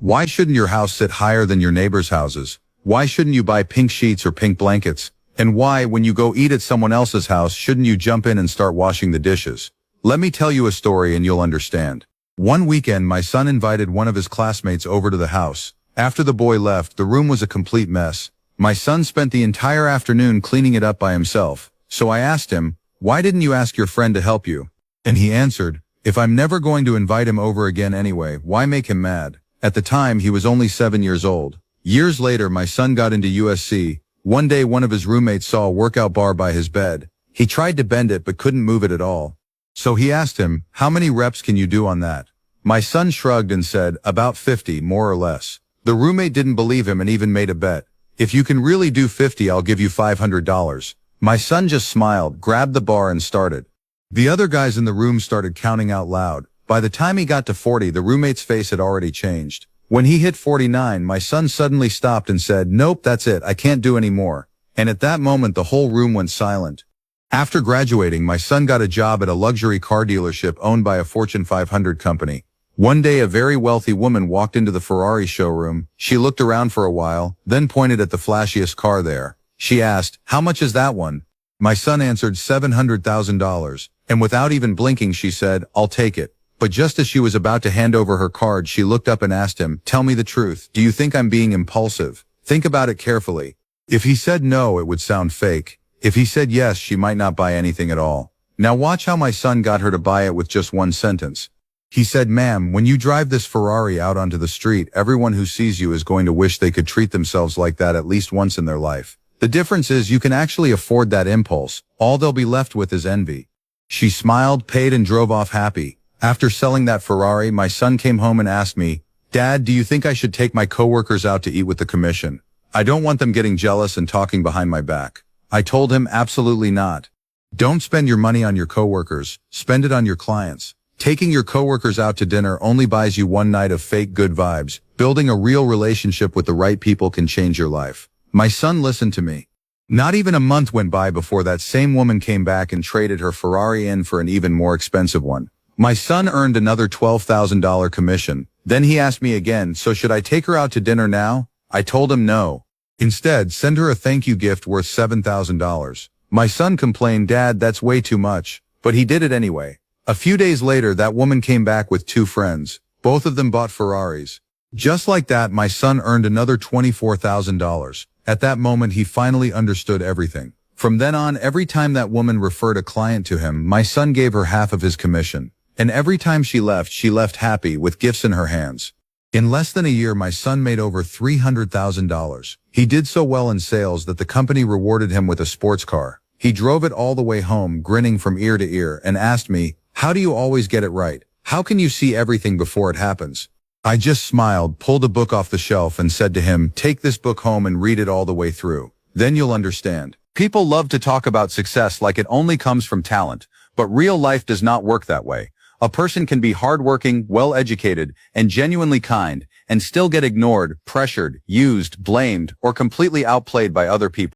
Why shouldn't your house sit higher than your neighbor's houses? Why shouldn't you buy pink sheets or pink blankets? And why, when you go eat at someone else's house, shouldn't you jump in and start washing the dishes? Let me tell you a story and you'll understand. One weekend, my son invited one of his classmates over to the house. After the boy left, the room was a complete mess. My son spent the entire afternoon cleaning it up by himself. So I asked him, "Why didn't you ask your friend to help you?" And he answered, "If I'm never going to invite him over again anyway, why make him mad?" At the time, he was only 7 years old. Years later, my son got into USC. One day, one of his roommates saw a workout bar by his bed. He tried to bend it but couldn't move it at all. So he asked him, "How many reps can you do on that?" My son shrugged and said, "About 50, more or less." The roommate didn't believe him and even made a bet. "If you can really do 50, I'll give you $500. My son just smiled, grabbed the bar and started. The other guys in the room started counting out loud. By the time he got to 40, the roommate's face had already changed. When he hit 49, my son suddenly stopped and said, "Nope, that's it, I can't do any more." And at that moment, the whole room went silent. After graduating, my son got a job at a luxury car dealership owned by a Fortune 500 company. One day, a very wealthy woman walked into the Ferrari showroom. She looked around for a while, then pointed at the flashiest car there. She asked, "How much is that one?" My son answered, $700,000. And without even blinking, she said, "I'll take it." But just as she was about to hand over her card, she looked up and asked him, "Tell me the truth. Do you think I'm being impulsive? Think about it carefully." If he said no, it would sound fake. If he said yes, she might not buy anything at all. Now watch how my son got her to buy it with just one sentence. He said, "Ma'am, when you drive this Ferrari out onto the street, everyone who sees you is going to wish they could treat themselves like that at least once in their life. The difference is you can actually afford that impulse. All they'll be left with is envy." She smiled, paid, and drove off happy. After selling that Ferrari, my son came home and asked me, "Dad, do you think I should take my coworkers out to eat with the commission? I don't want them getting jealous and talking behind my back." I told him, "Absolutely not. Don't spend your money on your coworkers. Spend it on your clients. Taking your coworkers out to dinner only buys you one night of fake good vibes. Building a real relationship with the right people can change your life." My son listened to me. Not even a month went by before that same woman came back and traded her Ferrari in for an even more expensive one. My son earned another $12,000 commission. Then he asked me again, "So should I take her out to dinner now?" I told him no. Instead, send her a thank you gift worth $7,000. My son complained, "Dad, that's way too much." But he did it anyway. A few days later, that woman came back with 2 friends. Both of them bought Ferraris. Just like that, my son earned another $24,000. At that moment, he finally understood everything. From then on, every time that woman referred a client to him, my son gave her half of his commission. And every time she left happy with gifts in her hands. In less than a year, my son made over $300,000. He did so well in sales that the company rewarded him with a sports car. He drove it all the way home, grinning from ear to ear, and asked me, "How do you always get it right? How can you see everything before it happens?" I just smiled, pulled a book off the shelf, and said to him, "Take this book home and read it all the way through. Then you'll understand." People love to talk about success like it only comes from talent, but real life does not work that way. A person can be hardworking, well-educated, and genuinely kind, and still get ignored, pressured, used, blamed, or completely outplayed by other people.